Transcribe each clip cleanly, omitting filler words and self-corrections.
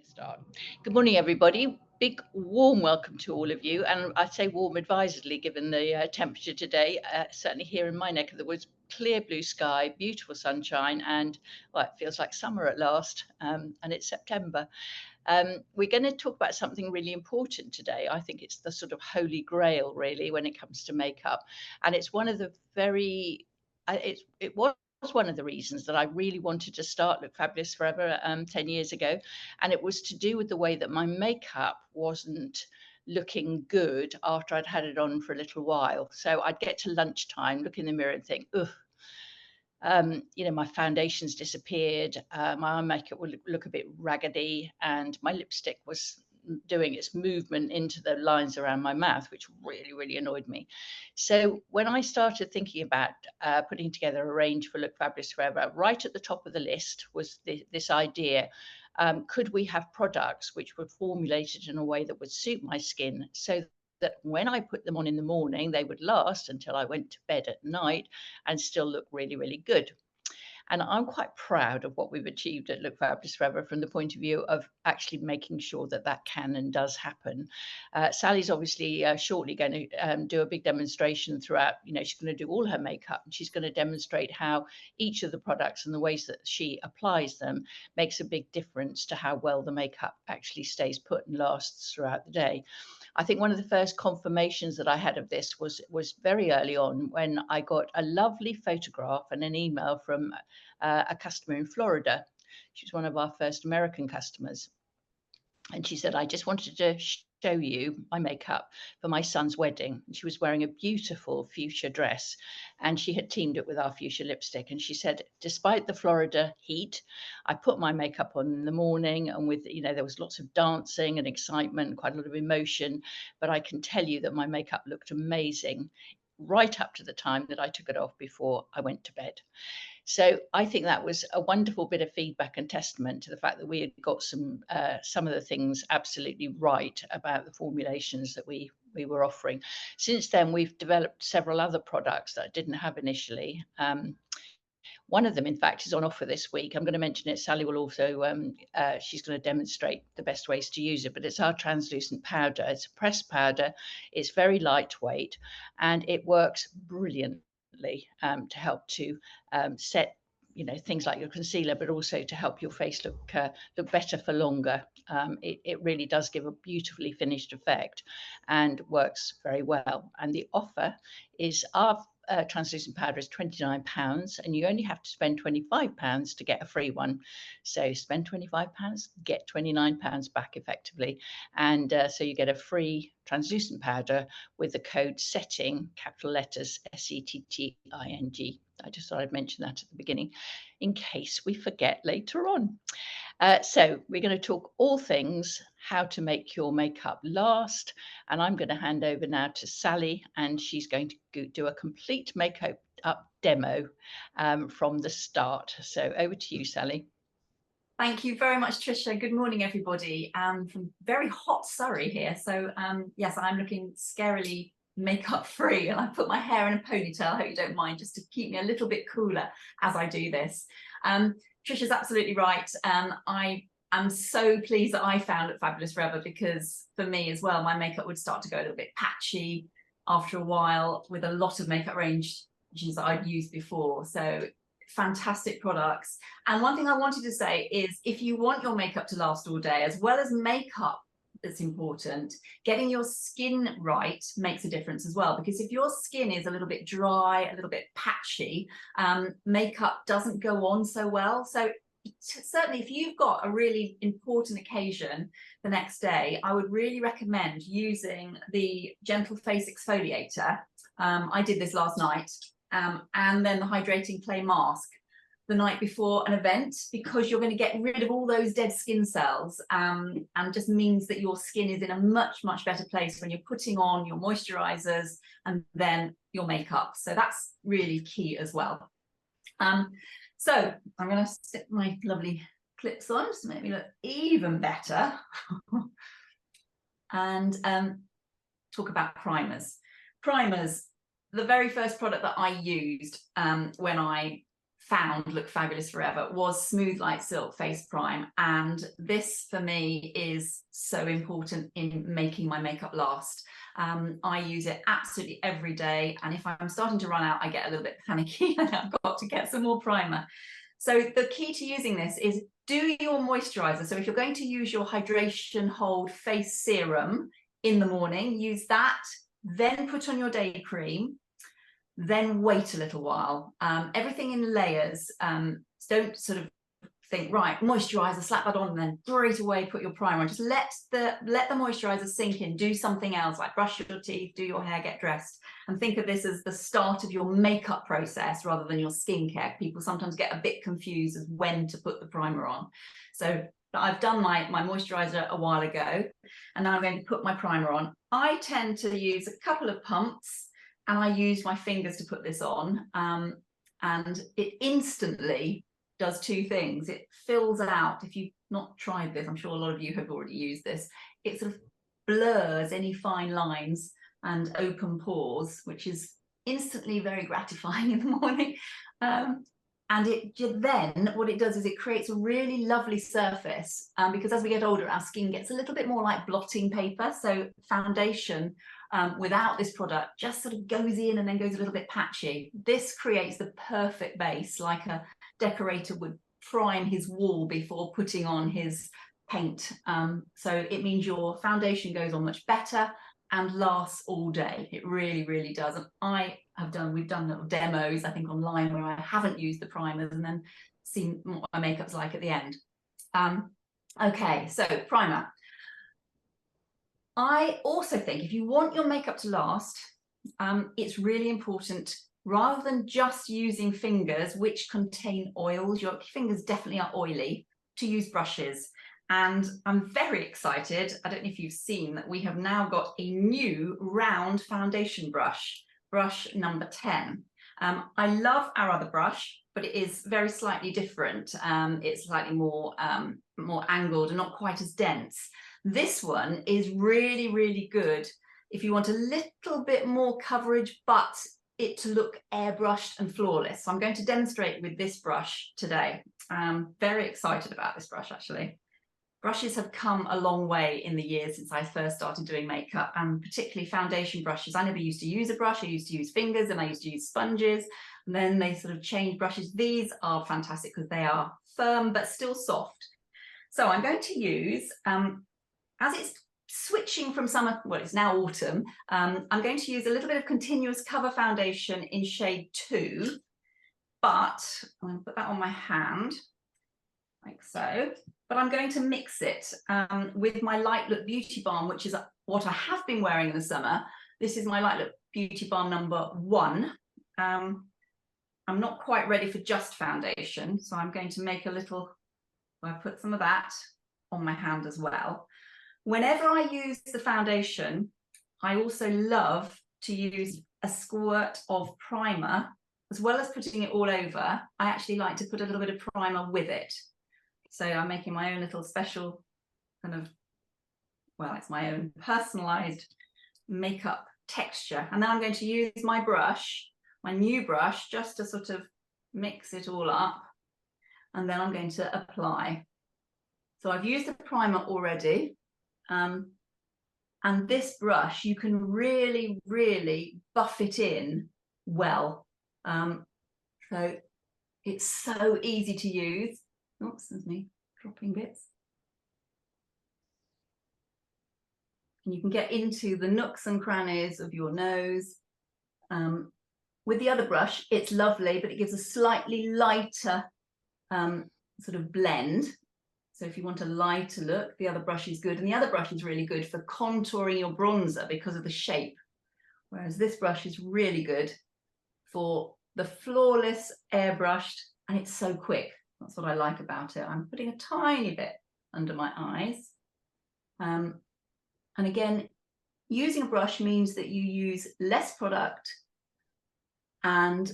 Start. Good morning, everybody. Big warm welcome to all of you, and I say warm advisedly given the temperature today. Certainly here in my neck of the woods, clear blue sky, beautiful sunshine, and well, it feels like summer at last. And it's September. We're going to talk about something really important today. I think it's the sort of holy grail, really, when it comes to makeup, and it's one of the very. It was one of the reasons that I really wanted to start Look Fabulous Forever 10 years ago. And it was to do with the way that my makeup wasn't looking good after I'd had it on for a little while. So I'd get to lunchtime, look in the mirror and think, ugh, my foundation's disappeared, my eye makeup would look a bit raggedy, and my lipstick was doing its movement into the lines around my mouth, which really, really annoyed me. So when I started thinking about putting together a range for Look Fabulous Forever, right at the top of the list was this idea. Could we have products which were formulated in a way that would suit my skin so that when I put them on in the morning, they would last until I went to bed at night and still look really, really good. And I'm quite proud of what we've achieved at Look Fabulous Forever from the point of view of actually making sure that that can and does happen. Sally's obviously shortly going to do a big demonstration throughout. She's going to do all her makeup, and she's going to demonstrate how each of the products and the ways that she applies them makes a big difference to how well the makeup actually stays put and lasts throughout the day. I think one of the first confirmations that I had of this was very early on when I got a lovely photograph and an email from a customer in Florida. She's one of our first American customers. And she said, I just wanted to show you my makeup for my son's wedding. She was wearing a beautiful fuchsia dress, and she had teamed it with our fuchsia lipstick. And she said, despite the Florida heat, I put my makeup on in the morning, and there was lots of dancing and excitement, quite a lot of emotion. But I can tell you that my makeup looked amazing right up to the time that I took it off before I went to bed. So I think that was a wonderful bit of feedback and testament to the fact that we had got some of the things absolutely right about the formulations that we were offering. Since then, we've developed several other products that I didn't have initially. One of them, in fact, is on offer this week. I'm going to mention it. Sally will also, she's going to demonstrate the best ways to use it, but it's our translucent powder. It's a pressed powder. It's very lightweight, and it works brilliantly to help to set things like your concealer, but also to help your face look better for longer. It really does give a beautifully finished effect and works very well. And the offer is our translucent powder is £29, and you only have to spend £25 to get a free one. So spend £25, get £29 back effectively, and so you get a free translucent powder with the code SETTING, capital letters SETTING. I just thought I'd mention that at the beginning in case we forget later on. So we're going to talk all things how to make your makeup last. And I'm going to hand over now to Sally, and she's going to do a complete makeup demo from the start. So over to you, Sally. Thank you very much, Tricia. Good morning, everybody. From very hot Surrey here. So yes, I'm looking scarily makeup free, and I put my hair in a ponytail. I hope you don't mind, just to keep me a little bit cooler as I do this. Tricia's absolutely right. I am so pleased that I found Look Fabulous Forever, because for me as well, my makeup would start to go a little bit patchy after a while with a lot of makeup ranges that I'd used before. So fantastic products. And one thing I wanted to say is, if you want your makeup to last all day, as well as makeup that's important, getting your skin right makes a difference as well, because if your skin is a little bit dry, a little bit patchy, makeup doesn't go on so well. So certainly if you've got a really important occasion the next day, I would really recommend using the Gentle Face Exfoliator. I did this last night, and then the Hydrating Clay Mask the night before an event, because you're going to get rid of all those dead skin cells, and just means that your skin is in a much, much better place when you're putting on your moisturizers and then your makeup. So that's really key as well. So I'm going to stick my lovely clips on just to make me look even better. And talk about primers. Primers, the very first product that I used when I found looked fabulous forever was Smooth Like Silk Face Prime, and this for me is so important in making my makeup last. I use it absolutely every day, and if I'm starting to run out, I get a little bit panicky and I've got to get some more primer. So the key to using this is do your moisturizer. So if you're going to use your Hydration Hold face serum in the morning, use that, then put on your day cream, then wait a little while. Everything in layers. Don't sort of think, right, moisturizer, slap that on, and then straight away put your primer on. Just let the moisturizer sink in, do something else, like brush your teeth, do your hair, get dressed, and think of this as the start of your makeup process rather than your skincare. People sometimes get a bit confused as when to put the primer on. So I've done my moisturizer a while ago, and now I'm going to put my primer on. I tend to use a couple of pumps, and I use my fingers to put this on, and it instantly does two things. It fills out, if you've not tried this, I'm sure a lot of you have already used this, it sort of blurs any fine lines and open pores, which is instantly very gratifying in the morning. And then what it does is it creates a really lovely surface, because as we get older, our skin gets a little bit more like blotting paper. So foundation without this product just sort of goes in and then goes a little bit patchy. This creates the perfect base, like a decorator would prime his wall before putting on his paint. So it means your foundation goes on much better and lasts all day. It really, really does. And we've done little demos, I think, online where I haven't used the primers and then seen what my makeup's like at the end. Okay, so primer. I also think if you want your makeup to last, it's really important, rather than just using fingers which contain oils, your fingers definitely are oily, to use brushes. And I'm very excited, I don't know if you've seen, that we have now got a new round foundation brush number 10. I love our other brush, but it is very slightly different. It's slightly more angled and not quite as dense. This one is really, really good if you want a little bit more coverage, but it to look airbrushed and flawless. So I'm going to demonstrate with this brush today. I'm very excited about this brush, actually. Brushes have come a long way in the years since I first started doing makeup, and particularly foundation brushes. I never used to use a brush. I used to use fingers, and I used to use sponges, and then they sort of changed brushes. These are fantastic because they are firm but still soft. So I'm going to use, as it's switching from summer, well, it's now autumn, I'm going to use a little bit of Continuous Cover Foundation in shade 2, but I'm going to put that on my hand, like so. But I'm going to mix it with my Light Look Beauty Balm, which is what I have been wearing in the summer. This is my Light Look Beauty Balm number 1. I'm not quite ready for just foundation, so I'm going to make a little, I put some of that on my hand as well. Whenever I use the foundation, I also love to use a squirt of primer, as well as putting it all over. I actually like to put a little bit of primer with it. So I'm making my own little special kind of, well, it's my own personalized makeup texture. And then I'm going to use my brush, my new brush, just to sort of mix it all up. And then I'm going to apply. So I've used the primer already. And this brush, you can really, really buff it in well. So it's so easy to use. Oops, there's me dropping bits. And you can get into the nooks and crannies of your nose. With the other brush, it's lovely, but it gives a slightly lighter sort of blend. So if you want a lighter look, the other brush is good. And the other brush is really good for contouring your bronzer because of the shape. Whereas this brush is really good for the flawless airbrushed, and it's so quick. That's what I like about it. I'm putting a tiny bit under my eyes. And again, using a brush means that you use less product and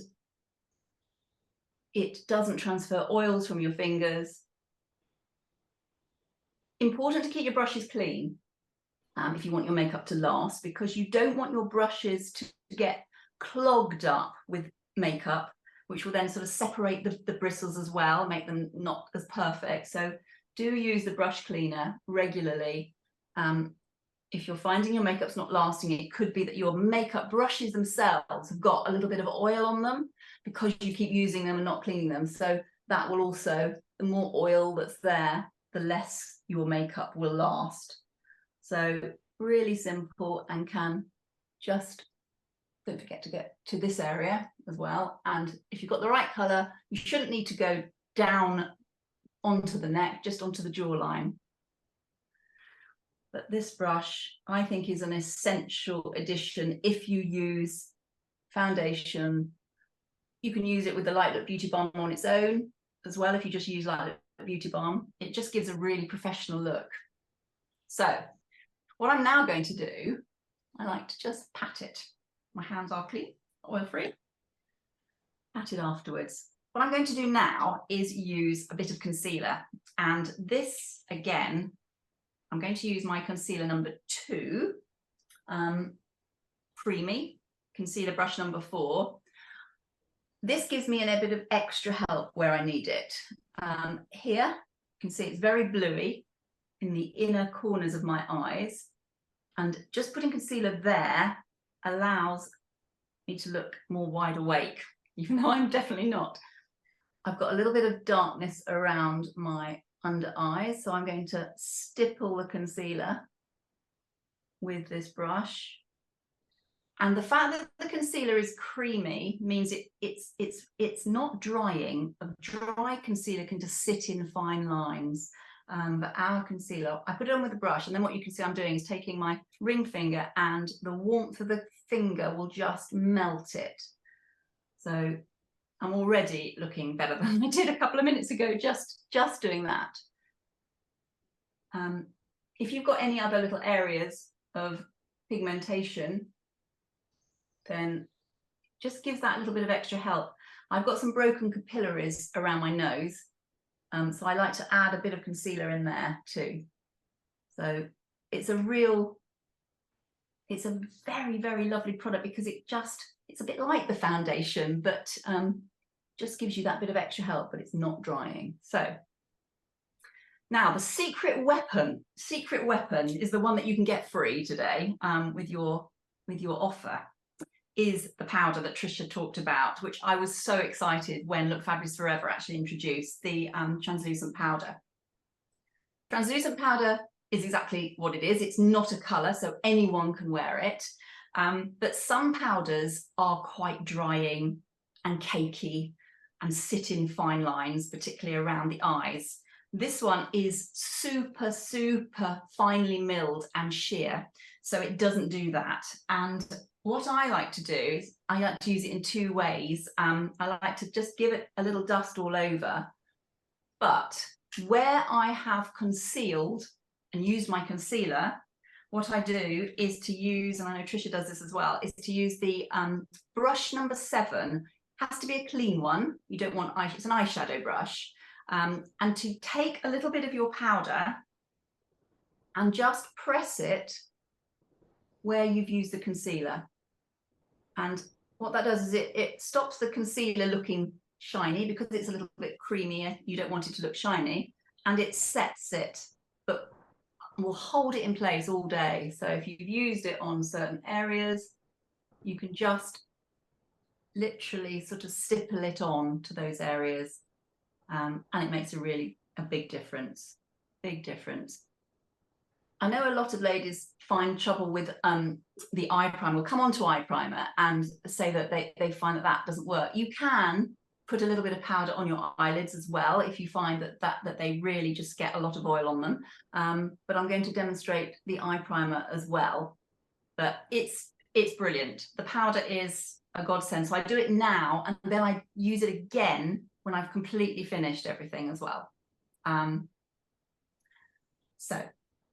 it doesn't transfer oils from your fingers. Important to keep your brushes clean if you want your makeup to last, because you don't want your brushes to get clogged up with makeup which will then sort of separate the bristles as well, make them not as perfect. So do use the brush cleaner regularly. If you're finding your makeup's not lasting, it could be that your makeup brushes themselves have got a little bit of oil on them because you keep using them and not cleaning them. So that will also, the more oil that's there, the less your makeup will last. So really simple, and can just, don't forget to get to this area as well. And if you've got the right color, you shouldn't need to go down onto the neck, just onto the jawline. But this brush, I think, is an essential addition if you use foundation. You can use it with the Light Look Beauty Balm on its own as well. If you just use Light Look Beauty Balm, it just gives a really professional look. So what I'm now going to do, I like to just pat it. My hands are clean, oil-free. Pat it afterwards. What I'm going to do now is use a bit of concealer. And this, again, I'm going to use my concealer number 2, Creamy, concealer brush number 4. This gives me a bit of extra help where I need it. Here, you can see it's very bluey in the inner corners of my eyes. And just putting concealer there allows me to look more wide awake, even though I'm definitely not. I've got a little bit of darkness around my under eyes, so I'm going to stipple the concealer with this brush. And the fact that the concealer is creamy means it's not drying. A dry concealer can just sit in fine lines. But our concealer, I put it on with a brush, and then what you can see I'm doing is taking my ring finger, and the warmth of the finger will just melt it. So I'm already looking better than I did a couple of minutes ago, just doing that. If you've got any other little areas of pigmentation, then just gives that little bit of extra help. I've got some broken capillaries around my nose, so I like to add a bit of concealer in there too. So it's a very, very lovely product, because it's a bit like the foundation, but just gives you that bit of extra help, but it's not drying. So now the secret weapon is the one that you can get free today with your offer, is the powder that Tricia talked about, which I was so excited when Look Fabulous Forever actually introduced, the translucent powder. Translucent powder is exactly what it is. It's not a colour, so anyone can wear it. But some powders are quite drying and cakey and sit in fine lines, particularly around the eyes. This one is super, super finely milled and sheer, so it doesn't do that. And what I like to do is I like to use it in 2 ways. I like to just give it a little dust all over, but where I have concealed and used my concealer, what I do is to use, and I know Tricia does this as well, is to use the brush number 7. Has to be a clean one. You don't want it's an eyeshadow brush. And to take a little bit of your powder and just press it where you've used the concealer. And what that does is it stops the concealer looking shiny, because it's a little bit creamier. You don't want it to look shiny, and it sets it, but will hold it in place all day. So if you've used it on certain areas, you can just literally sort of stipple it on to those areas, and it makes a big difference. I know a lot of ladies find trouble with the eye primer, come on to eye primer and say that they find that doesn't work. You can put a little bit of powder on your eyelids as well if you find that they really just get a lot of oil on them. But I'm going to demonstrate the eye primer as well. But it's brilliant. The powder is a godsend. So I do it now, and then I use it again when I've completely finished everything as well. So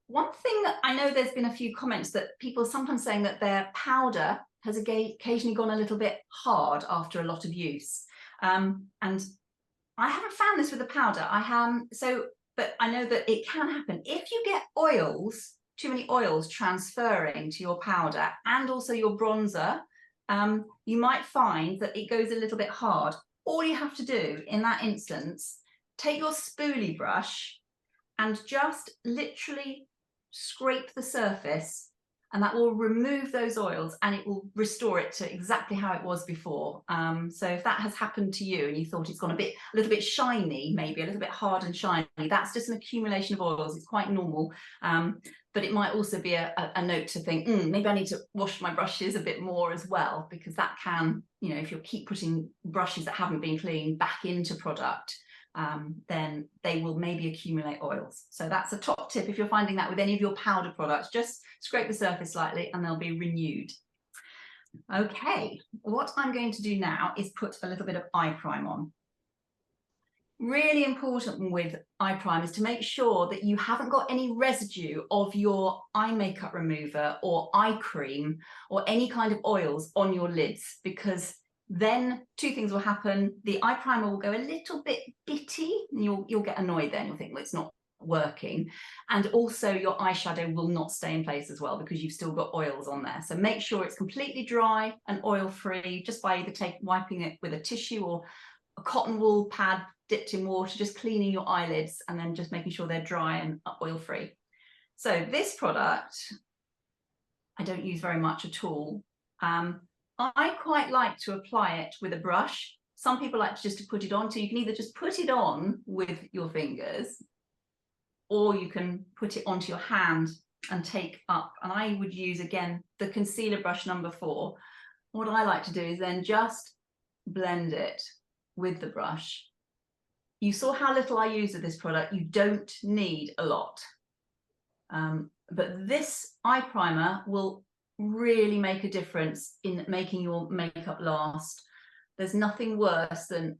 one thing that I know, there's been a few comments that people are sometimes saying that their powder has occasionally gone a little bit hard after a lot of use. And I haven't found this with the powder. But I know that it can happen. If you get too many oils transferring to your powder and also your bronzer, you might find that it goes a little bit hard. all you have to do in that instance, take your spoolie brush and just literally scrape the surface, and that will remove those oils and it will restore it to exactly how it was before. So if that has happened to you and you thought it's gone a little bit shiny, maybe a little bit hard and shiny, that's just an accumulation of oils. It's quite normal. But it might also be a note to think, maybe I need to wash my brushes a bit more as well, because that can, if you keep putting brushes that haven't been cleaned back into product, then they will maybe accumulate oils. So that's a top tip. If you're finding that with any of your powder products, just scrape the surface slightly and they'll be renewed. Okay, what I'm going to do now is put a little bit of eye prime on. Really important with eye prime is to make sure that you haven't got any residue of your eye makeup remover or eye cream or any kind of oils on your lids, because then two things will happen. The eye primer will go a little bit bitty and you'll get annoyed then. You'll think, well, it's not working. And also your eyeshadow will not stay in place as well, because you've still got oils on there. So make sure it's completely dry and oil free, just by either wiping it with a tissue or a cotton wool pad dipped in water, just cleaning your eyelids and then just making sure they're dry and oil free. So this product I don't use very much at all. I quite like to apply it with a brush. Some people like just to put it on, so you can either just put it on with your fingers, or you can put it onto your hand and take up. And I would use, again, the concealer brush number 4. What I like to do is then just blend it with the brush. You saw how little I use of this product. You don't need a lot. But this eye primer will really make a difference in making your makeup last. There's nothing worse than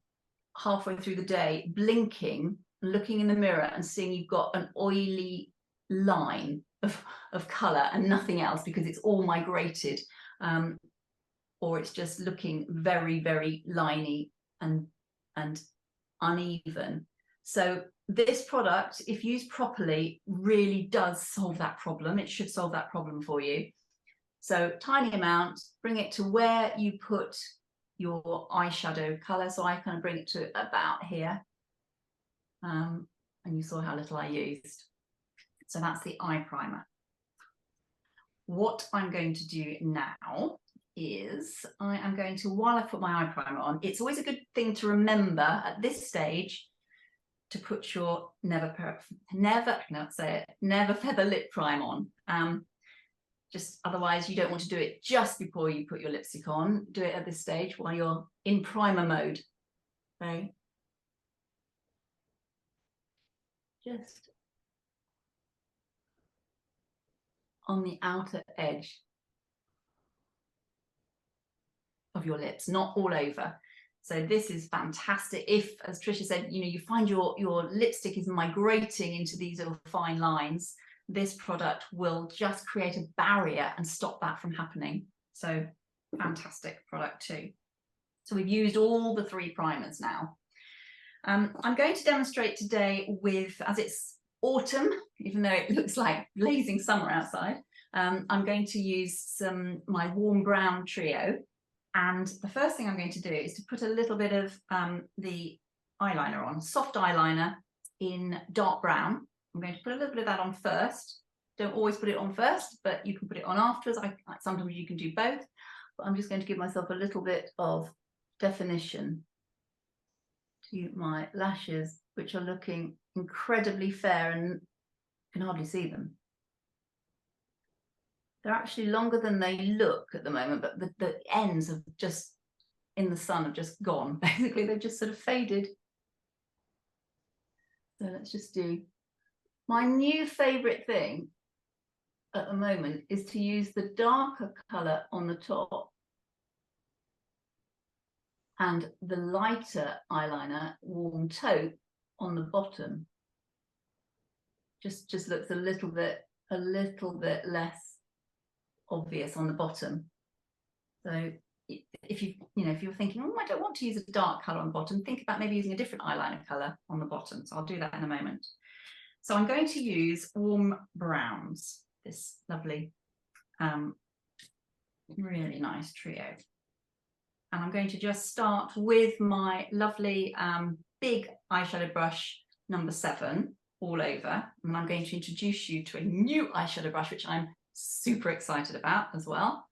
halfway through the day blinking, looking in the mirror and seeing you've got an oily line of colour and nothing else, because it's all migrated, or it's just looking very, very liney and uneven. So this product, if used properly, really does solve that problem. It should solve that problem for you. So tiny amount, bring it to where you put your eyeshadow colour. So I kind of bring it to about here. And you saw how little I used. So that's the eye primer. What I'm going to do now is I am going to, while I put my eye primer on, it's always a good thing to remember at this stage to put your never feather lip prime on. Just otherwise you don't want to do it just before you put your lipstick on. Do it at this stage while you're in primer mode. Okay. Just on the outer edge of your lips, not all over. So this is fantastic. If, as Tricia said, you find your lipstick is migrating into these little fine lines, this product will just create a barrier and stop that from happening. So fantastic product too. So we've used all the 3 primers now. I'm going to demonstrate today with, as it's autumn, even though it looks like blazing summer outside, I'm going to use my warm brown trio. And the first thing I'm going to do is to put a little bit of the eyeliner on, soft eyeliner in dark brown. I'm going to put a little bit of that on first. Don't always put it on first, but you can put it on afterwards. Sometimes you can do both, but I'm just going to give myself a little bit of definition to my lashes, which are looking incredibly fair and you can hardly see them. They're actually longer than they look at the moment, but the ends have just, in the sun, have just gone. Basically, they've just sort of faded. So let's just do, my new favourite thing at the moment is to use the darker colour on the top and the lighter eyeliner, warm taupe, on the bottom. Just looks a little bit less obvious on the bottom. So if you're thinking, oh, I don't want to use a dark colour on the bottom, think about maybe using a different eyeliner colour on the bottom. So I'll do that in a moment. So I'm going to use warm browns, this lovely, really nice trio. And I'm going to just start with my lovely big eyeshadow brush number 7 all over. And I'm going to introduce you to a new eyeshadow brush, which I'm super excited about as well.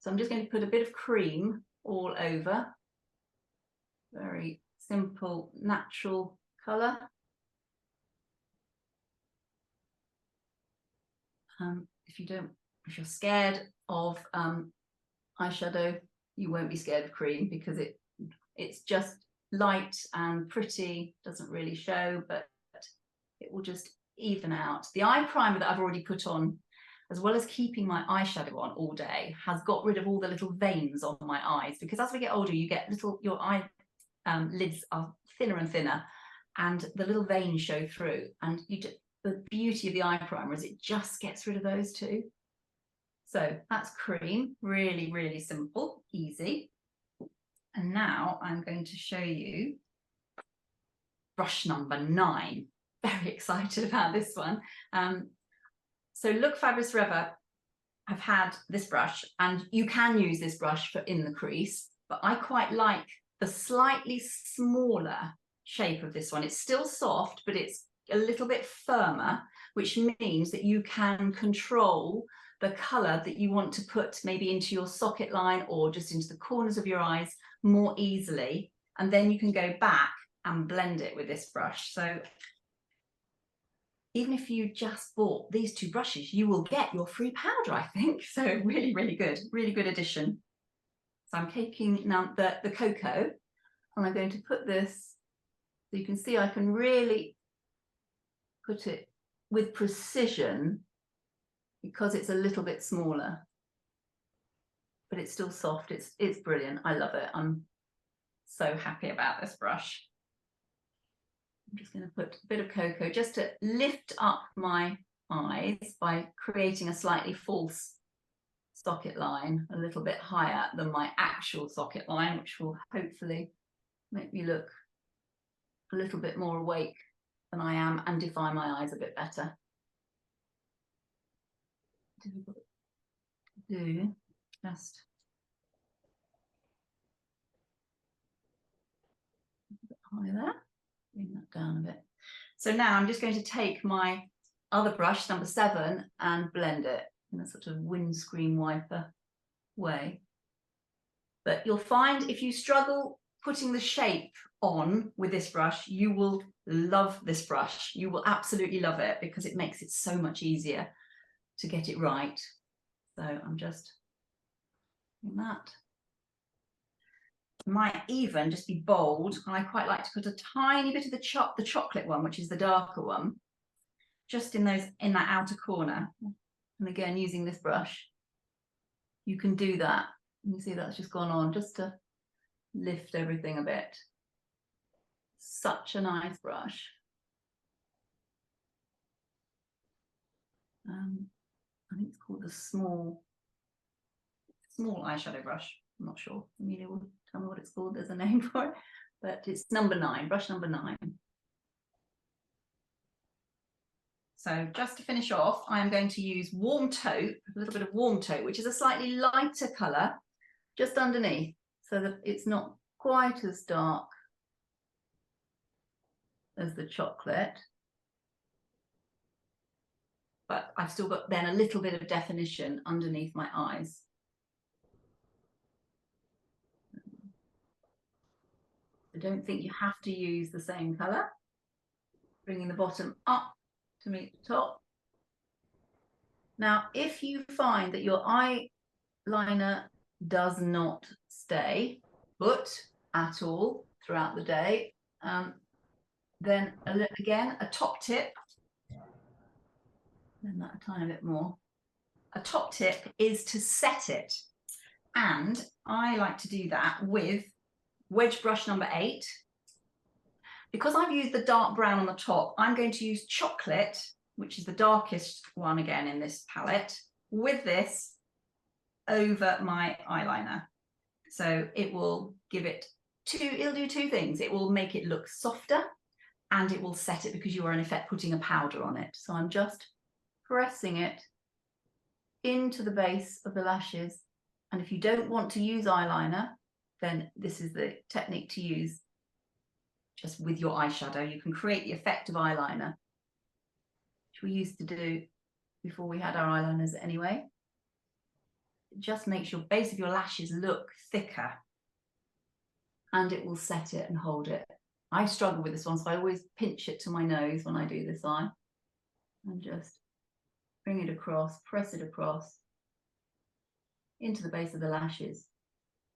So I'm just going to put a bit of cream all over. Very simple, natural colour. If you're scared of eyeshadow, you won't be scared of cream, because it's just light and pretty, doesn't really show, but it will just even out. The eye primer that I've already put on, as well as keeping my eyeshadow on all day, has got rid of all the little veins on my eyes, because as we get older, you get your eye lids are thinner and thinner, and the little veins show through, and the beauty of the eye primer is it just gets rid of those too. So that's cream, really, really simple, easy. And now I'm going to show you brush number 9. Very excited about this one. So Look Fabulous Forever have had this brush, and you can use this brush for in the crease, but I quite like the slightly smaller shape of this one. It's still soft, but it's a little bit firmer, which means that you can control the colour that you want to put maybe into your socket line or just into the corners of your eyes more easily. And then you can go back and blend it with this brush. So even if you just bought these 2 brushes, you will get your free powder, I think. So really, really good addition. So I'm taking now the cocoa, and I'm going to put this, so you can see I can really put it with precision, because it's a little bit smaller, but it's still soft. It's brilliant. I love it. I'm so happy about this brush. I'm just going to put a bit of cocoa just to lift up my eyes by creating a slightly false socket line, a little bit higher than my actual socket line, which will hopefully make me look a little bit more awake than I am and define my eyes a bit better. Just a bit high there, bring that down a bit. So now I'm just going to take my other brush, number 7, and blend it in a sort of windscreen wiper way. But you'll find if you struggle putting the shape on with this brush, you will love this brush. You will absolutely love it, because it makes it so much easier to get it right. So I'm just doing that. Might even just be bold, and I quite like to put a tiny bit of the chocolate one, which is the darker one, just in that outer corner. And again, using this brush, you can do that. You see that's just gone on, just to lift everything a bit. Such a nice brush. I think it's called the small eyeshadow brush. I'm not sure. Amelia will tell me what it's called. There's a name for it, but it's number 9, brush number 9. So just to finish off, I am going to use Warm Taupe, a little bit of Warm Taupe, which is a slightly lighter colour, just underneath, so that it's not quite as dark as the chocolate. But I've still got then a little bit of definition underneath my eyes. I don't think you have to use the same colour. Bringing the bottom up to meet the top. Now, if you find that your eyeliner does not stay put at all throughout the day, then again, a top tip, and that a tiny bit more. A top tip is to set it. And I like to do that with wedge brush number 8. Because I've used the dark brown on the top, I'm going to use chocolate, which is the darkest one again in this palette, with this over my eyeliner. So it will give it it'll do 2 things. It will make it look softer, and it will set it, because you are in effect putting a powder on it. So I'm just pressing it into the base of the lashes. And if you don't want to use eyeliner, then this is the technique to use just with your eyeshadow. You can create the effect of eyeliner, which we used to do before we had our eyeliners anyway. It just makes your base of your lashes look thicker, and it will set it and hold it. I struggle with this one, so I always pinch it to my nose when I do this eye and just bring it across, press it across into the base of the lashes.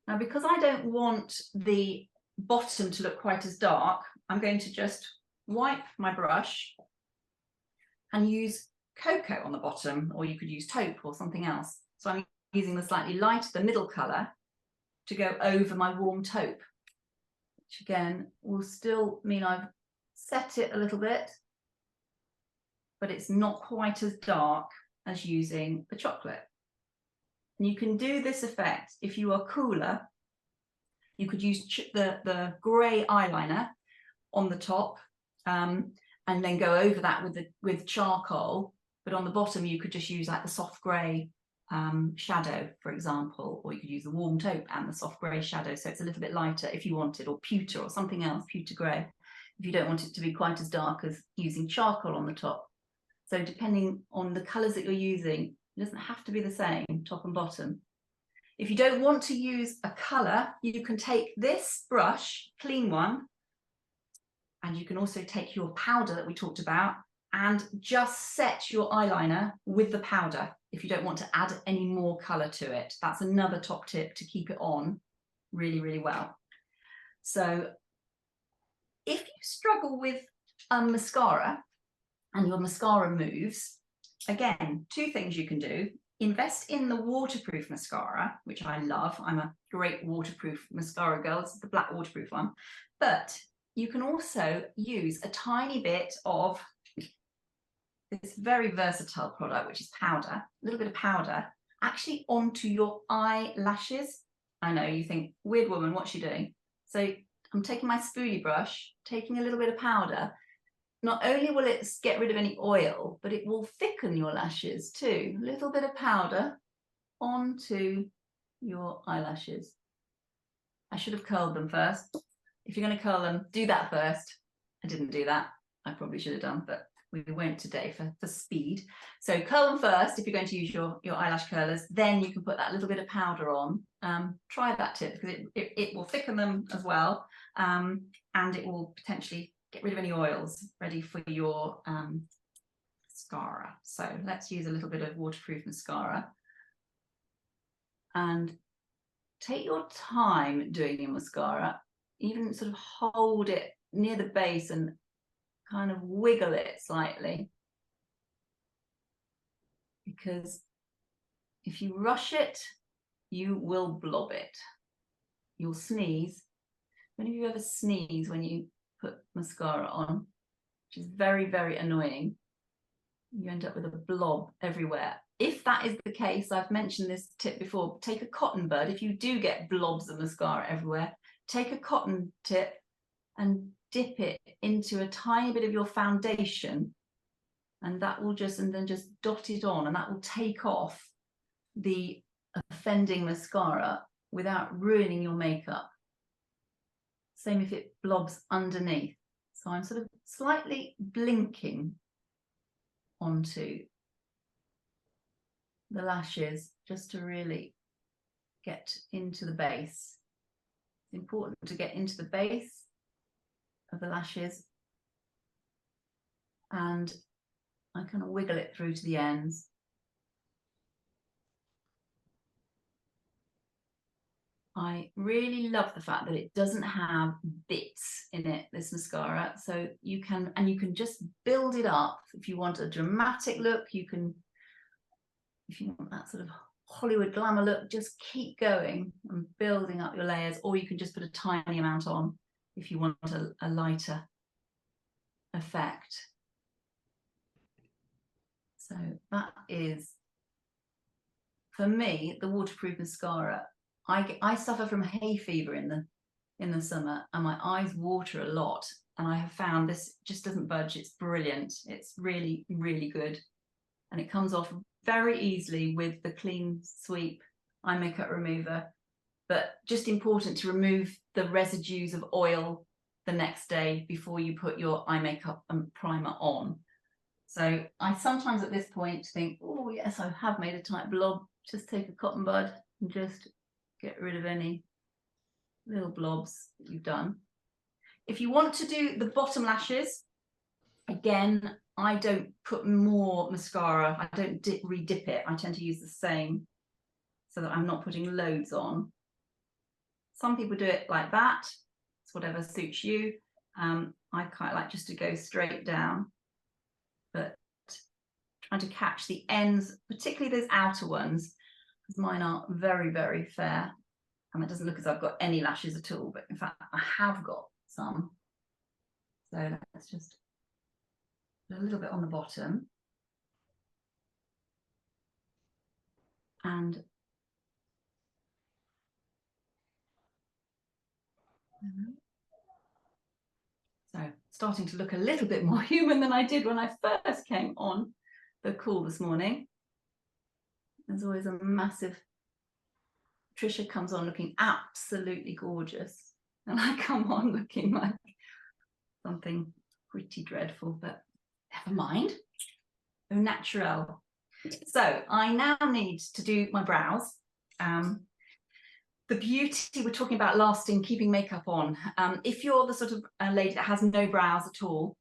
Now, because I don't want the bottom to look quite as dark, I'm going to just wipe my brush and use cocoa on the bottom, or you could use taupe or something else. So I'm using the slightly lighter, the middle colour, to go over my warm taupe, which again will still mean I've set it a little bit, but it's not quite as dark as using the chocolate. And you can do this effect if you are cooler. You could use the grey eyeliner on the top, and then go over that with charcoal. But on the bottom, you could just use like the soft grey shadow, for example, or you could use the warm taupe and the soft grey shadow, so it's a little bit lighter if you wanted, or pewter or something else, pewter grey, if you don't want it to be quite as dark as using charcoal on the top. So depending on the colours that you're using, it doesn't have to be the same top and bottom. If you don't want to use a colour, you can take this brush, clean one, and you can also take your powder that we talked about and just set your eyeliner with the powder if you don't want to add any more colour to it. That's another top tip to keep it on really, really well. So if you struggle with mascara and your mascara moves, again, two things you can do. Invest in the waterproof mascara, which I love. I'm a great waterproof mascara girl. It's the black waterproof one. But you can also use a tiny bit of this very versatile product, which is powder, a little bit of powder, actually onto your eyelashes. I know you think, weird woman, what's she doing? So I'm taking my spoolie brush, taking a little bit of powder. Not only will it get rid of any oil, but it will thicken your lashes too. A little bit of powder onto your eyelashes. I should have curled them first. If you're going to curl them, do that first. I didn't do that. I probably should have done, but we won't today for speed. So curl them first if you're going to use your eyelash curlers. Then you can put that little bit of powder on. Try that tip because it will thicken them as well, and it will potentially get rid of any oils ready for your mascara. So let's use a little bit of waterproof mascara. And take your time doing your mascara. Even sort of hold it near the base and kind of wiggle it slightly. Because if you rush it, you will blob it. You'll sneeze. When have you ever sneezed when you put mascara on, which is very, very annoying? You end up with a blob everywhere. If that is the case, I've mentioned this tip before, take a cotton bud. If you do get blobs of mascara everywhere, take a cotton tip and dip it into a tiny bit of your foundation, and that will just, and then just dot it on, and that will take off the offending mascara without ruining your makeup. Same if it blobs underneath. So I'm sort of slightly blinking onto the lashes just to really get into the base. It's important to get into the base of the lashes, and I kind of wiggle it through to the ends. I really love the fact that it doesn't have bits in it, this mascara. So you can just build it up. If you want a dramatic look, you can, if you want that sort of Hollywood glamour look, just keep going and building up your layers, or you can just put a tiny amount on if you want a lighter effect. So that is, for me, the waterproof mascara. I suffer from hay fever in the summer, and my eyes water a lot, and I have found this just doesn't budge. It's brilliant. It's really, really good, and it comes off very easily with the Clean Sweep eye makeup remover. but just important to remove the residues of oil the next day before you put your eye makeup and primer on. So I sometimes at this point think, oh yes, I have made a tight blob. Just take a cotton bud and just get rid of any little blobs that you've done. If you want to do the bottom lashes, again, I don't put more mascara. I don't re-dip it. I tend to use the same so that I'm not putting loads on. Some people do it like that. It's whatever suits you. I quite like just to go straight down, but trying to catch the ends, particularly those outer ones, because mine are very, very fair. And it doesn't look as I've got any lashes at all, but in fact, I have got some. So let's just put a little bit on the bottom. And so starting to look a little bit more human than I did when I first came on the call this morning. There's always a massive, Tricia comes on looking absolutely gorgeous, and I come on looking like something pretty dreadful, but never mind. Au naturel. So I now need to do my brows. The beauty we're talking about lasting, keeping makeup on. If you're the sort of lady that has no brows at all,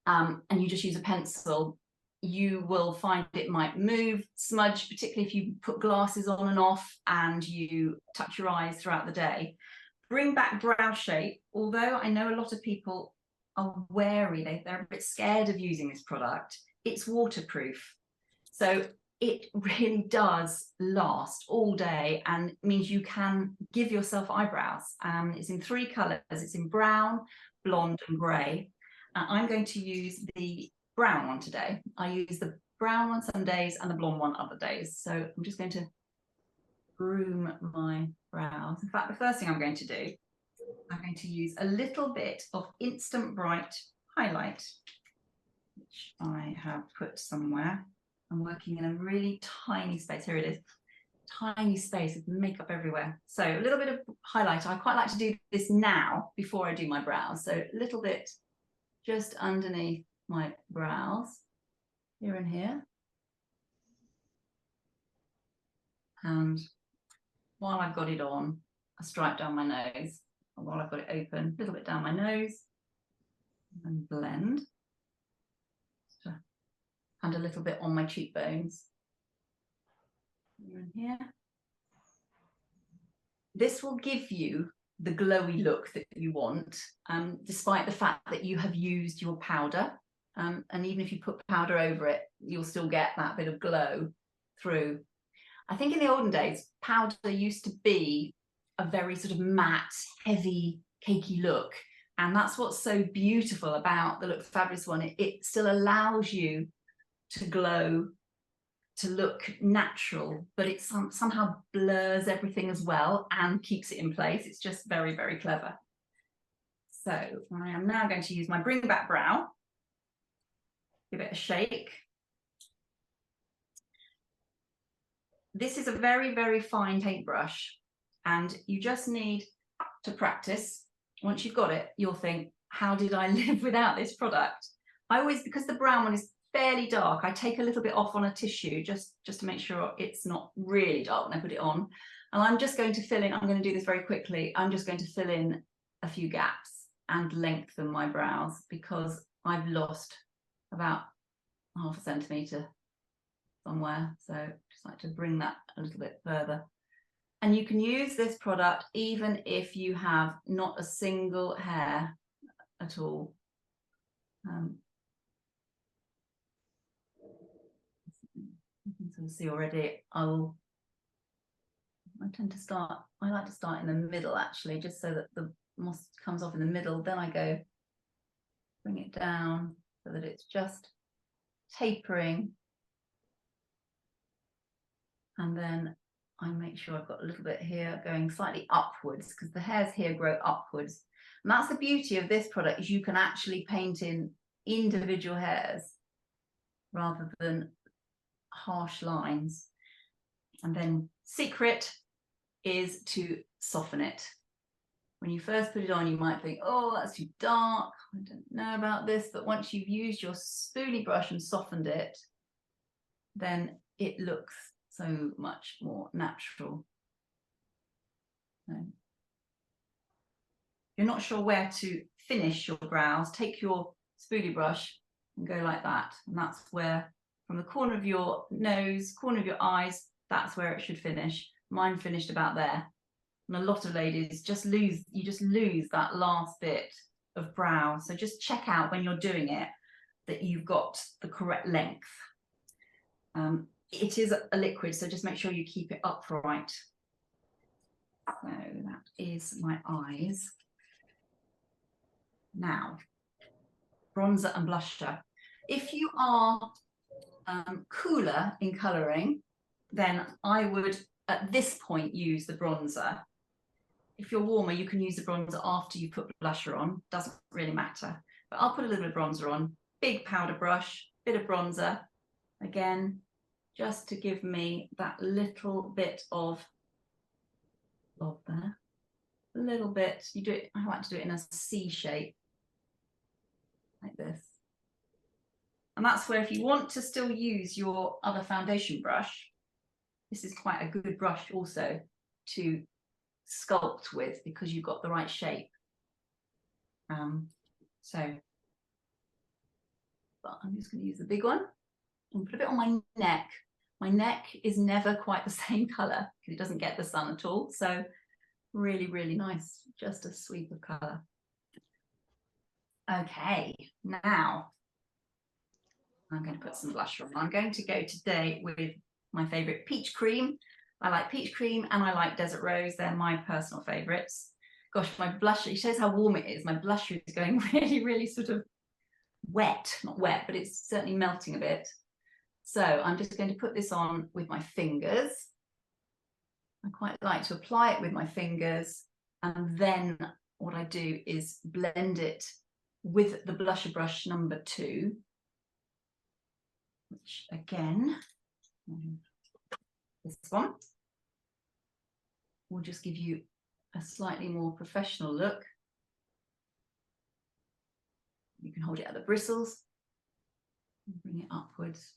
and you just use a pencil, you will find it might move, smudge, particularly if you put glasses on and off and you touch your eyes throughout the day. Bring back brow shape, although I know a lot of people are wary, they're a bit scared of using this product. It's waterproof. So it really does last all day and means you can give yourself eyebrows. It's in 3 colours. It's in brown, blonde and grey. I'm going to use the brown one today. I use the brown one some days and the blonde one other days. So I'm just going to groom my brows. In fact, the first thing I'm going to do, I'm going to use a little bit of Instant Bright highlight, which I have put somewhere. I'm working in a really tiny space. Here it is. Tiny space with makeup everywhere. So a little bit of highlighter. I quite like to do this now before I do my brows. So a little bit just underneath my brows, here and here. And while I've got it on, I stripe down my nose. And while I've got it open, a little bit down my nose and blend. And a little bit on my cheekbones. Here and here. This will give you the glowy look that you want, despite the fact that you have used your powder. And even if you put powder over it, you'll still get that bit of glow through. I think in the olden days, powder used to be a very sort of matte, heavy, cakey look. And that's what's so beautiful about the Look Fabulous one. It still allows you to glow, to look natural, but it somehow blurs everything as well and keeps it in place. It's just very, very clever. So I am now going to use my Bring Back Brow. Give it a shake. This is a very, very fine paintbrush, and you just need to practice. Once you've got it, you'll think, how did I live without this product? I always, because the brown one is fairly dark, I take a little bit off on a tissue just to make sure it's not really dark when I put it on. And I'm just going to fill in, I'm going to do this very quickly, I'm just going to fill in a few gaps and lengthen my brows because I've lost about ½ centimetre somewhere. So just like to bring that a little bit further. And you can use this product even if you have not a single hair at all. You can sort of see already, I like to start in the middle actually, just so that the moss comes off in the middle. Then I go bring it down so that it's just tapering. And then I make sure I've got a little bit here going slightly upwards because the hairs here grow upwards. And that's the beauty of this product, is you can actually paint in individual hairs rather than harsh lines. And then secret is to soften it. When you first put it on, you might think, oh, that's too dark. I don't know about this. But once you've used your spoolie brush and softened it, then it looks so much more natural. So, if you're not sure where to finish your brows, take your spoolie brush and go like that. And that's where, from the corner of your nose, corner of your eyes, that's where it should finish. Mine finished about there. And a lot of ladies just lose that last bit of brow. So just check out when you're doing it that you've got the correct length. It is a liquid, so just make sure you keep it upright. So that is my eyes. Now, bronzer and blusher. If you are cooler in colouring, then I would, at this point, use the bronzer. If you're warmer, you can use the bronzer after you put blusher on. Doesn't really matter. But I'll put a little bit of bronzer on. Big powder brush, bit of bronzer. Again, just to give me that little bit of there. A little bit. You do it. I like to do it in a C shape, like this. And that's where, if you want to still use your other foundation brush, this is quite a good brush also to sculpt with, because you've got the right shape. But I'm just going to use the big one and put a bit on my neck. My neck is never quite the same color because it doesn't get the sun at all. So really, really nice. Just a sweep of color. Okay, now I'm going to put some blush on. I'm going to go today with my favorite peach cream. I like peach cream and I like Desert Rose. They're my personal favorites. Gosh, my blusher, it shows how warm it is. My blusher is going really, really sort of wet. Not wet, but it's certainly melting a bit. So I'm just going to put this on with my fingers. I quite like to apply it with my fingers. And then what I do is blend it with the blusher brush number 2, which again, this one will just give you a slightly more professional look. You can hold it at the bristles and bring it upwards.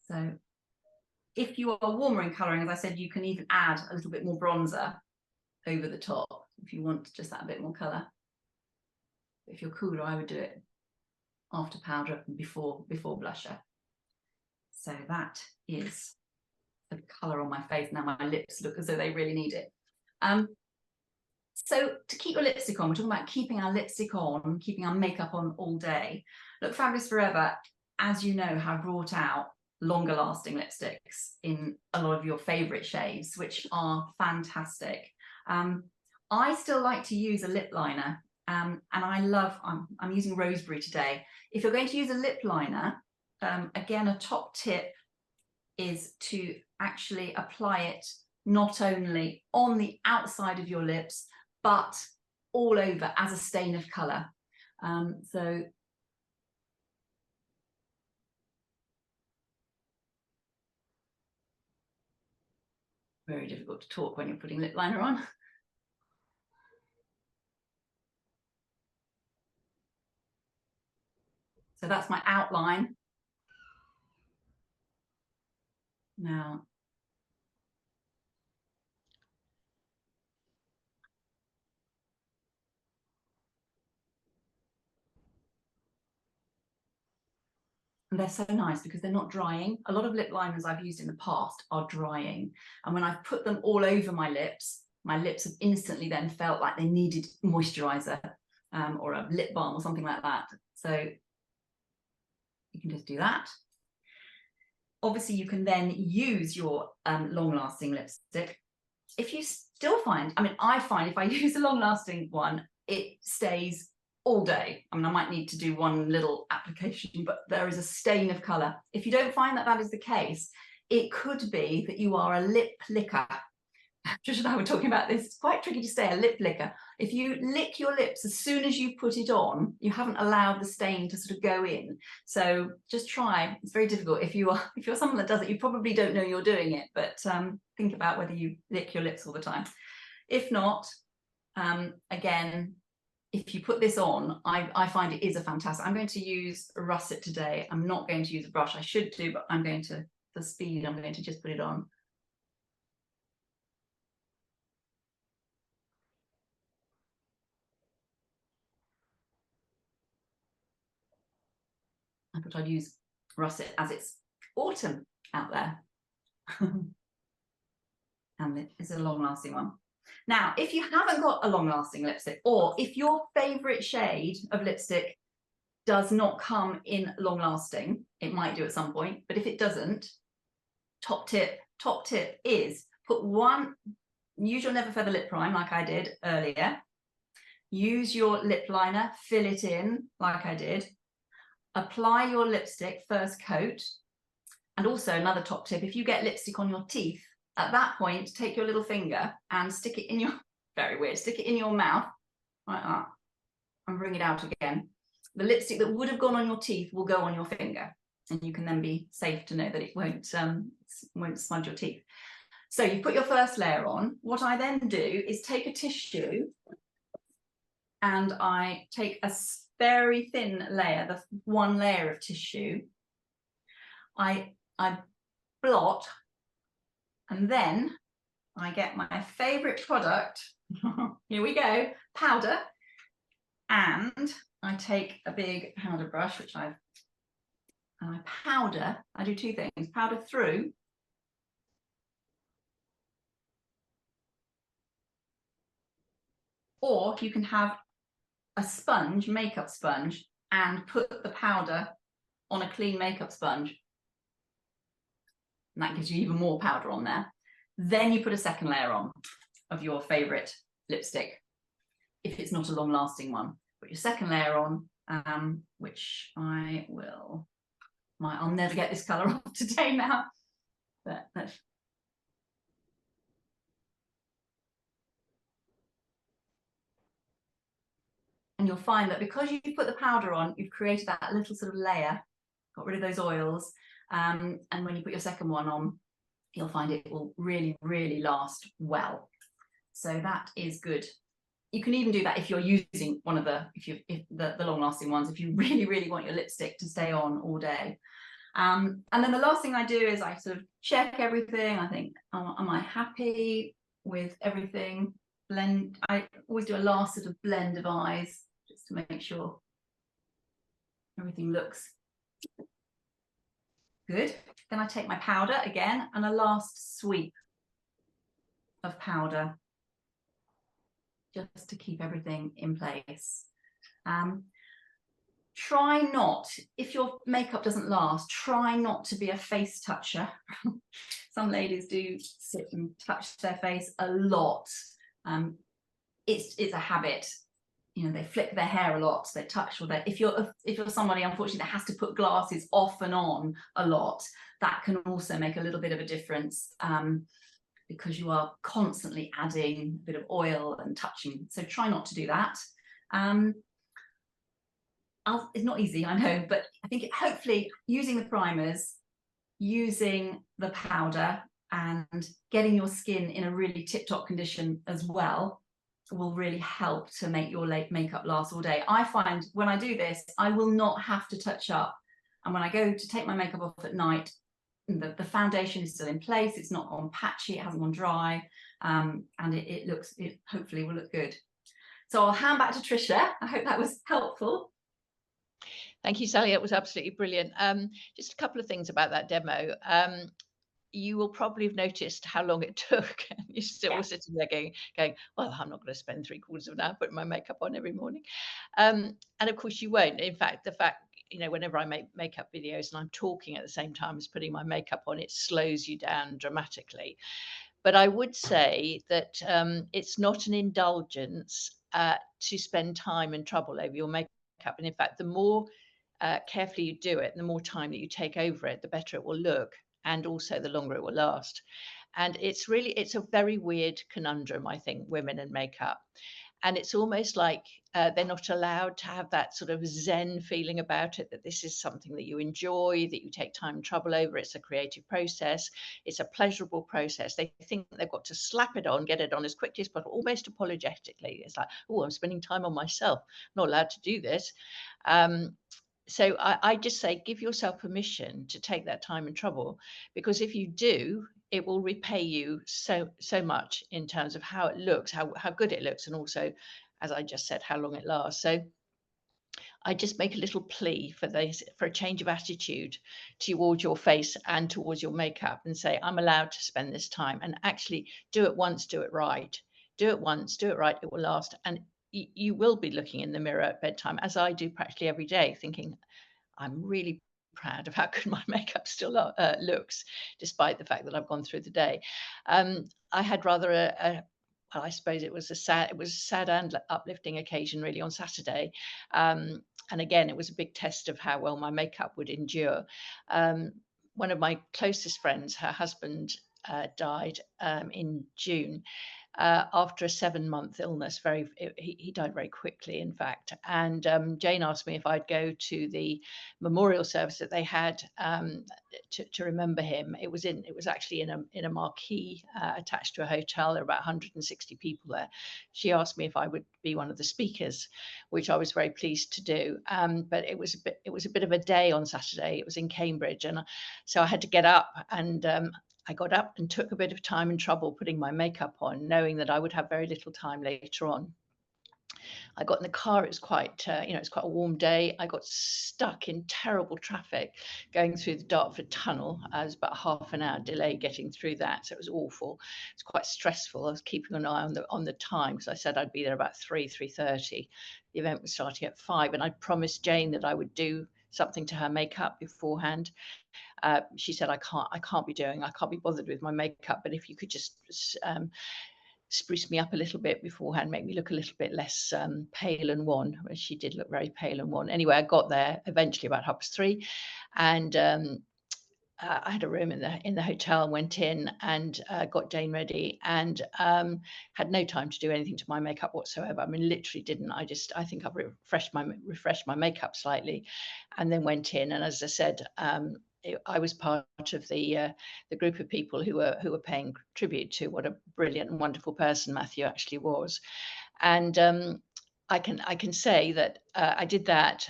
So if you are warmer in colouring, as I said, you can even add a little bit more bronzer over the top if you want just that bit more colour. If you're cooler, I would do it after powder and before blusher. So that is the colour on my face. Now my lips look as though they really need it. So to keep your lipstick on, we're talking about keeping our lipstick on, keeping our makeup on all day. Look, Fabulous Forever, as you know, have brought out longer lasting lipsticks in a lot of your favourite shades, which are fantastic. I still like to use a lip liner, and I'm using Roseberry today. If you're going to use a lip liner, again, a top tip is to actually apply it not only on the outside of your lips, but all over as a stain of colour. So very difficult to talk when you're putting lip liner on. So that's my outline. Now, and they're so nice because they're not drying. A lot of lip liners I've used in the past are drying. And when I've put them all over my lips have instantly then felt like they needed moisturizer or a lip balm or something like that. So you can just do that. Obviously, you can then use your long-lasting lipstick. If you still find, I find if I use a long-lasting one, it stays all day. I might need to do one little application, but there is a stain of colour. If you don't find that that is the case, it could be that you are a lip licker. Tricia and I were talking about this. It's quite tricky to stay a lip licker. If you lick your lips as soon as you put it on, you haven't allowed the stain to sort of go in. So just try. It's very difficult. If you're someone that does it, you probably don't know you're doing it. But think about whether you lick your lips all the time. If not, again, if you put this on, I find it is a fantastic. I'm going to use a russet today. I'm not going to use a brush. I should do, but I'm going to, for speed, I'm going to just put it on. I thought I'd use russet as it's autumn out there. And it's a long-lasting one. Now, if you haven't got a long-lasting lipstick, or if your favorite shade of lipstick does not come in long-lasting, it might do at some point, but if it doesn't, top tip is use your Never Feather lip prime like I did earlier. Use your lip liner, fill it in like I did. Apply your lipstick first coat. And also another top tip, if you get lipstick on your teeth, at that point, take your little finger and stick it in your, very weird, stick it in your mouth, like that, and bring it out again. The lipstick that would have gone on your teeth will go on your finger, and you can then be safe to know that it won't smudge your teeth. So you put your first layer on. What I then do is take a tissue and I take a very thin layer, the one layer of tissue. I blot, and then I get my favorite product. Here we go, powder. And I take a big powder brush, and I powder. I do two things: powder through, or you can have a sponge, makeup sponge, and put the powder on a clean makeup sponge. And that gives you even more powder on there. Then you put a second layer on of your favorite lipstick, if it's not a long-lasting one. Put your second layer on, which I will, I'll never get this color off today now, but and you'll find that because you put the powder on, you've created that little sort of layer, got rid of those oils, and when you put your second one on, you'll find it will really, really last well. So that is good. You can even do that if you're using one of the long-lasting ones, if you really, really want your lipstick to stay on all day. And then the last thing I do is I sort of check everything. I think, am I happy with everything? Blend. I always do a last sort of blend of eyes just to make sure everything looks good. Then I take my powder again and a last sweep of powder just to keep everything in place. Try not, if your makeup doesn't last, try not to be a face toucher. Some ladies do sit and touch their face a lot. It's a habit. You know, they flick their hair a lot, they touch, or if you're somebody, unfortunately, that has to put glasses off and on a lot, that can also make a little bit of a difference, because you are constantly adding a bit of oil and touching. So try not to do that. It's not easy, I know, but I think hopefully using the primers, using the powder, and getting your skin in a really tip-top condition as well will really help to make your makeup last all day. I find when I do this, I will not have to touch up. And when I go to take my makeup off at night, the foundation is still in place. It's not gone patchy, it hasn't gone dry, and it hopefully will look good. So I'll hand back to Tricia. I hope that was helpful. Thank you, Sally. It was absolutely brilliant. Just a couple of things about that demo. You will probably have noticed how long it took. You're still sitting there going, well, I'm not going to spend 3/4 of an hour putting my makeup on every morning. And of course you won't. In fact, whenever I make makeup videos and I'm talking at the same time as putting my makeup on, it slows you down dramatically. But I would say that it's not an indulgence to spend time and trouble over your makeup. And in fact, the more carefully you do it, the more time that you take over it, the better it will look. and also the longer it will last. And it's a very weird conundrum, I think, women and makeup. And it's almost like they're not allowed to have that sort of zen feeling about it, that this is something that you enjoy, that you take time and trouble over. It's a creative process. It's a pleasurable process. They think they've got to slap it on, get it on as quickly as possible, almost apologetically. It's like, oh, I'm spending time on myself. I'm not allowed to do this. Um, so I just say, give yourself permission to take that time and trouble, because if you do, it will repay you so much in terms of how it looks, how good it looks, and also, as I just said, how long it lasts. So I just make a little plea for a change of attitude towards your face and towards your makeup, and say, I'm allowed to spend this time, and actually do it once, do it right. Do it once, do it right, it will last. And you will be looking in the mirror at bedtime, as I do practically every day, thinking, I'm really proud of how good my makeup still looks, despite the fact that I've gone through the day. I had rather well, I suppose it was a sad and uplifting occasion, really, on Saturday. And again, it was a big test of how well my makeup would endure. Um, One of my closest friends, her husband died in June, after a 7-month illness. He died very quickly, in fact. And Jane asked me if I'd go to the memorial service that they had, to remember him. It was actually in a marquee attached to a hotel. There were about 160 people there. She asked me if I would be one of the speakers, which I was very pleased to do. But it was a bit of a day on Saturday. It was in Cambridge, and so I had to get up, and I got up and took a bit of time and trouble putting my makeup on, knowing that I would have very little time later on. I got in the car. It was it's quite a warm day. I got stuck in terrible traffic going through the Dartford Tunnel. I was about a half an hour delay getting through that, so it was awful. It's quite stressful. I was keeping an eye on the time, because I said I'd be there about 3:30. The event was starting at 5, and I promised Jane that I would do something to her makeup beforehand. She said, I can't be bothered with my makeup, but if you could just spruce me up a little bit beforehand, make me look a little bit less pale and wan. She did look very pale and wan. Anyway, I got there eventually about 3:30, and I had a room in the hotel, went in and got Jane ready, and had no time to do anything to my makeup whatsoever. I mean, literally didn't. I think I refreshed my makeup slightly, and then went in. And as I said, I was part of the group of people who were paying tribute to what a brilliant and wonderful person Matthew actually was. And I can say that I did that.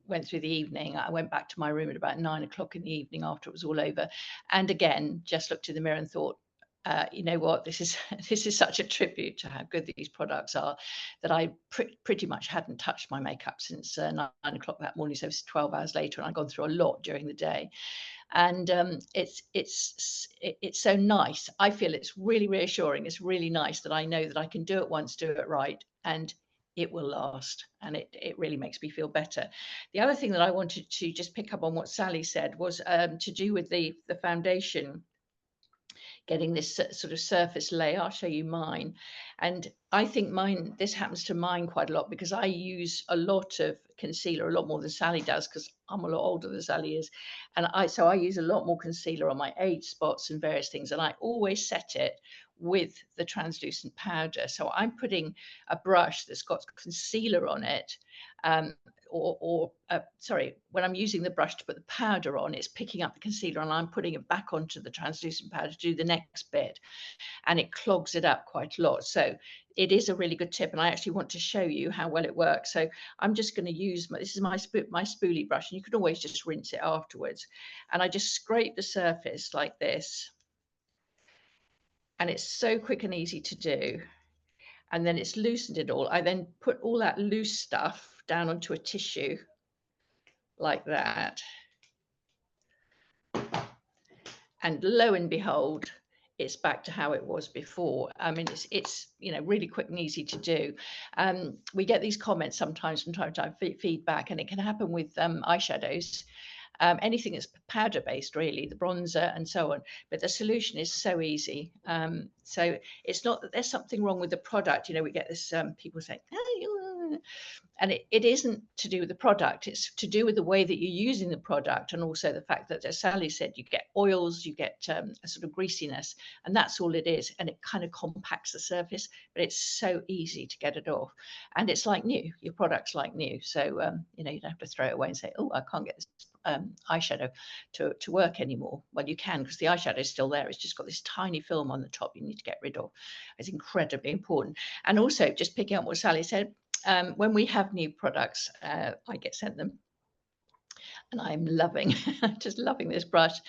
Went through the evening. I went back to my room at about 9 o'clock in the evening after it was all over, and again just looked in the mirror and thought, you know what, this is this is such a tribute to how good these products are, that I pretty much hadn't touched my makeup since 9 o'clock that morning. So it was 12 hours later, and I'd gone through a lot during the day. And it's so nice. I feel it's really reassuring. It's really nice that I know that I can do it once, do it right, and it will last, and it really makes me feel better. The other thing that I wanted to just pick up on what Sally said was to do with the foundation, getting this sort of surface layer. I'll show you mine. And I think this happens to mine quite a lot, because I use a lot of concealer, a lot more than Sally does, because I'm a lot older than Sally is. And so I use a lot more concealer on my age spots and various things. And I always set it with the translucent powder. So I'm putting a brush that's got concealer on it, sorry, when I'm using the brush to put the powder on, it's picking up the concealer, and I'm putting it back onto the translucent powder to do the next bit, and it clogs it up quite a lot. So it is a really good tip, and I actually want to show you how well it works. So I'm just going to use this is my spoolie brush, and you can always just rinse it afterwards. And I just scrape the surface like this, and it's so quick and easy to do. And then it's loosened it all. I then put all that loose stuff down onto a tissue like that. And lo and behold, it's back to how it was before. I mean, it's really quick and easy to do. We get these comments sometimes from time to time, feedback, and it can happen with eyeshadows. Anything that's powder based, really, the bronzer and so on. But the solution is so easy. So it's not that there's something wrong with the product. We get this people saying, And it isn't to do with the product, it's to do with the way that you're using the product, and also the fact that, as Sally said, you get oils, you get a sort of greasiness, and that's all it is. And it kind of compacts the surface, but it's so easy to get it off. And it's like new, your product's like new. So, you know, you don't have to throw it away and say, oh, I can't get this eyeshadow to work anymore. Well, you can, because the eyeshadow is still there. It's just got this tiny film on the top you need to get rid of. It's incredibly important. And also, just picking up what Sally said, when we have new products, I get sent them, and I'm loving, just loving this brush.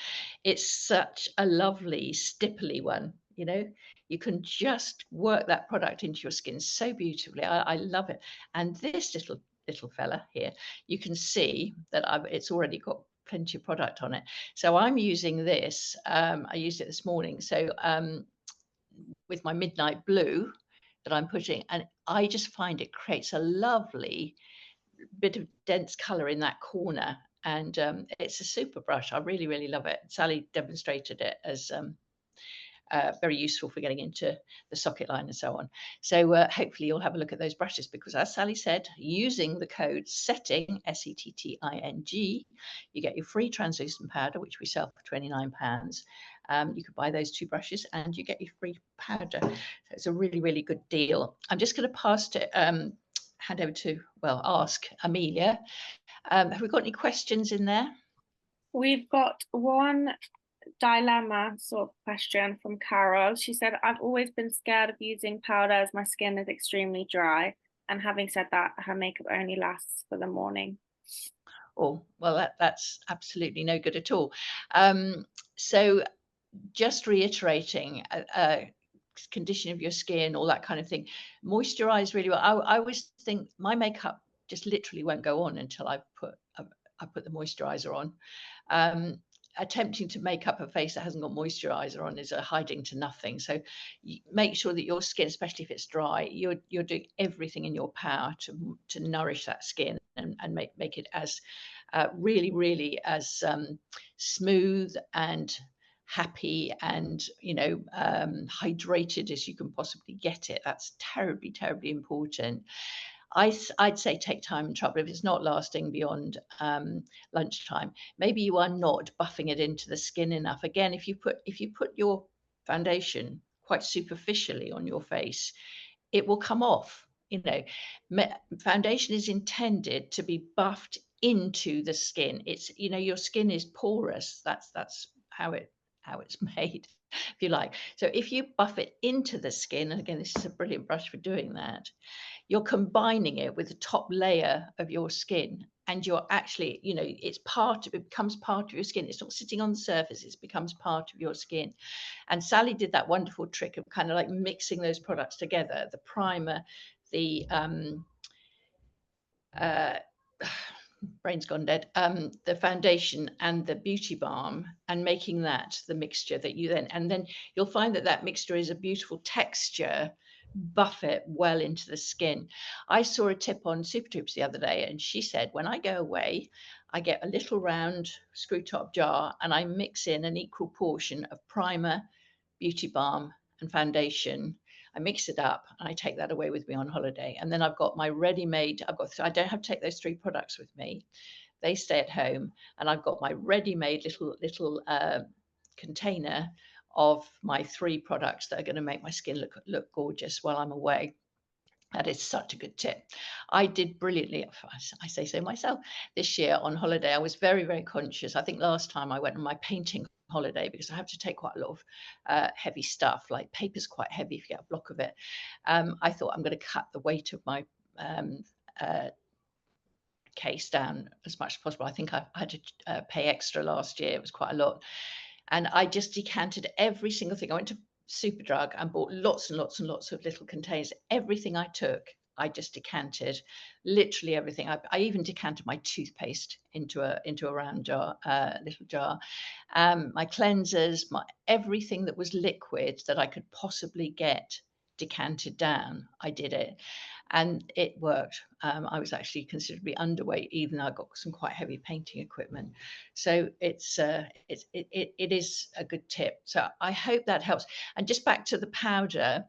It's such a lovely, stipply one, you know. You can just work that product into your skin so beautifully. I love it. And this little fella here, you can see that it's already got plenty of product on it. So I'm using this. I used it this morning. So with my midnight blue that I'm putting, and I just find it creates a lovely bit of dense color in that corner. And it's a super brush. I really, really love it. Sally demonstrated it as very useful for getting into the socket line and so on. So hopefully you'll have a look at those brushes, because as Sally said, using the code SETTING, SETTING, you get your free translucent powder, which we sell for £29. You could buy those 2 brushes and you get your free powder. So it's a really, really good deal. I'm just going to pass to hand over to, well, ask Amelia. Have we got any questions in there? We've got one dilemma sort of question from Carol. She said, I've always been scared of using powder as my skin is extremely dry. And having said that, her makeup only lasts for the morning. Oh, well, that's absolutely no good at all. So just reiterating, condition of your skin, all that kind of thing. Moisturize really well. I always think my makeup just literally won't go on until I put the moisturizer on. Attempting to make up a face that hasn't got moisturizer on is a hiding to nothing. So make sure that your skin, especially if it's dry, you're doing everything in your power to nourish that skin and make it as really, really as smooth and happy and, you know, hydrated as you can possibly get it. That's terribly, terribly important. I'd say take time and trouble if it's not lasting beyond lunchtime. Maybe you are not buffing it into the skin enough. Again, if you put your foundation quite superficially on your face, it will come off. You know, foundation is intended to be buffed into the skin. It's, you know, your skin is porous. That's how it's made, if you like. So if you buff it into the skin, and again, this is a brilliant brush for doing that, you're combining it with the top layer of your skin, and you're actually, you know, it becomes part of your skin. It's not sitting on the surface, it becomes part of your skin. And Sally did that wonderful trick of kind of like mixing those products together, the primer, the brain's gone dead, the foundation and the beauty balm, and making that the mixture that you then you'll find that mixture is a beautiful texture. Buff it well into the skin. I saw a tip on Super Troops the other day, and she said, when I go away, I get a little round screw top jar and I mix in an equal portion of primer, beauty balm and foundation. I mix it up and I take that away with me on holiday. And then I've got my ready-made, I don't have to take those 3 products with me. They stay at home, and I've got my ready-made little container of my 3 products that are going to make my skin look gorgeous while I'm away. That is such a good tip. I did brilliantly, I say so myself, this year on holiday. I was very, very conscious. I think last time I went on my painting holiday, because I have to take quite a lot of heavy stuff, like paper's quite heavy if you get a block of it. I thought I'm going to cut the weight of my case down as much as possible. I think I had to pay extra last year. It was quite a lot. And I just decanted every single thing. I went to Superdrug and bought lots and lots and lots of little containers. Everything I took, I just decanted, literally everything. I even decanted my toothpaste into a round jar, little jar. My cleansers, everything that was liquid that I could possibly get decanted down. I did it, and it worked. I was actually considerably underweight, even though I got some quite heavy painting equipment. So it is a good tip. So I hope that helps. And just back to the powder,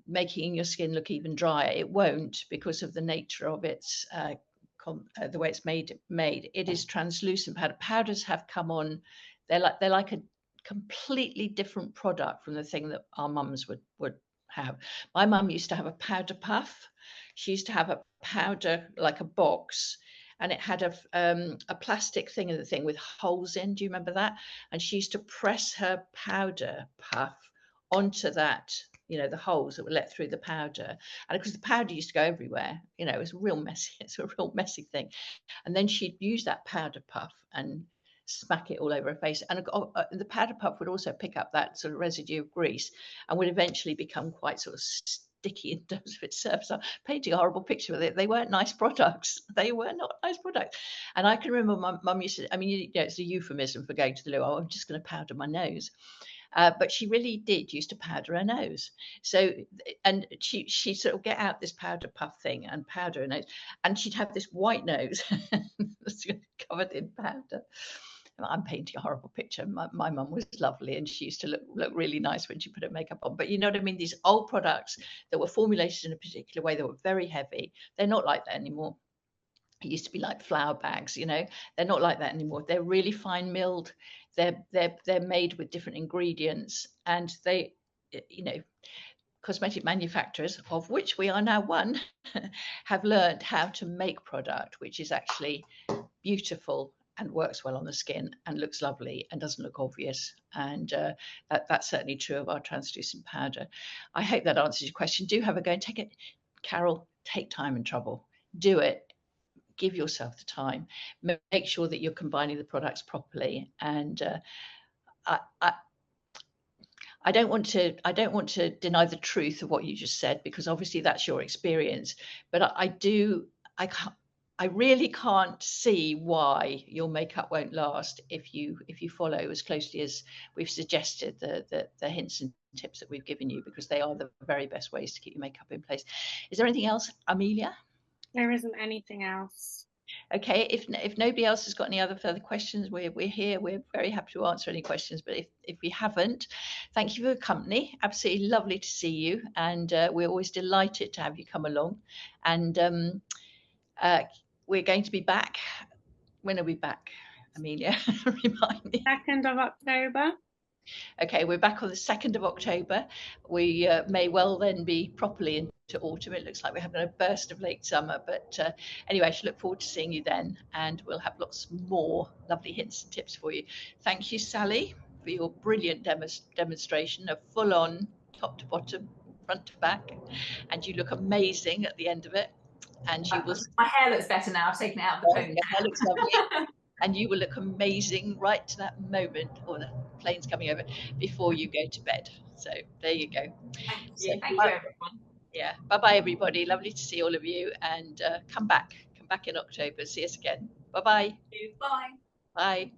making your skin look even drier. It won't, because of the nature of its the way it's made. It is translucent powder. Powders have come on. They're like a completely different product from the thing that our mums would have. My mum used to have a powder puff. She used to have a powder, like a box, and it had a plastic thing in the thing with holes in. Do you remember that? And she used to press her powder puff onto that, you know, the holes that were let through the powder. And because the powder used to go everywhere, you know, it was real messy. It's a real messy thing. And then she'd use that powder puff and smack it all over her face. And the powder puff would also pick up that sort of residue of grease and would eventually become quite sort of sticky in terms of its surface. I'm painting a horrible picture with it. They weren't nice products. They were not nice products. And I can remember my mum used to, I mean, you know, it's a euphemism for going to the loo. Oh, I'm just going to powder my nose. But she really did used to powder her nose. So, and she sort of get out this powder puff thing and powder her nose, and she'd have this white nose covered in powder. I'm painting a horrible picture. My mum was lovely, and she used to look really nice when she put her makeup on. But you know what I mean? These old products that were formulated in a particular way, that were very heavy, they're not like that anymore. It used to be like flour bags, you know. They're not like that anymore. They're really fine milled. They're made with different ingredients, and they, you know, cosmetic manufacturers, of which we are now one, have learned how to make product which is actually beautiful and works well on the skin and looks lovely and doesn't look obvious. And that's certainly true of our translucent powder. I hope that answers your question. Do have a go and take it. Carol, take time and trouble. Do it. Give yourself the time. Make sure that you're combining the products properly. And I don't want to deny the truth of what you just said, because obviously that's your experience. But I really can't see why your makeup won't last if you follow as closely as we've suggested the hints and tips that we've given you, because they are the very best ways to keep your makeup in place. Is there anything else, Amelia? There isn't anything else. Okay, if nobody else has got any other further questions, we're here. We're very happy to answer any questions. But if we haven't, thank you for your company. Absolutely lovely to see you, and we're always delighted to have you come along. And we're going to be back. When are we back, Amelia? Remind me. 2nd of October. Okay, we're back on the 2nd of October. We may well then be properly into autumn. It looks like we're having a burst of late summer. But anyway, I should look forward to seeing you then. And we'll have lots more lovely hints and tips for you. Thank you, Sally, for your brilliant demonstration of full-on top to bottom, front to back. And you look amazing at the end of it. And you will. My hair looks better now. I've taken it out of the ponytail. Your hair looks lovely. And you will look amazing right to that moment, or the plane's coming over, before you go to bed. So there you go. Thank you. Thank you, everyone. Yeah. Bye-bye, everybody. Lovely to see all of you. And come back in October. See us again. Bye-bye. Bye. Bye.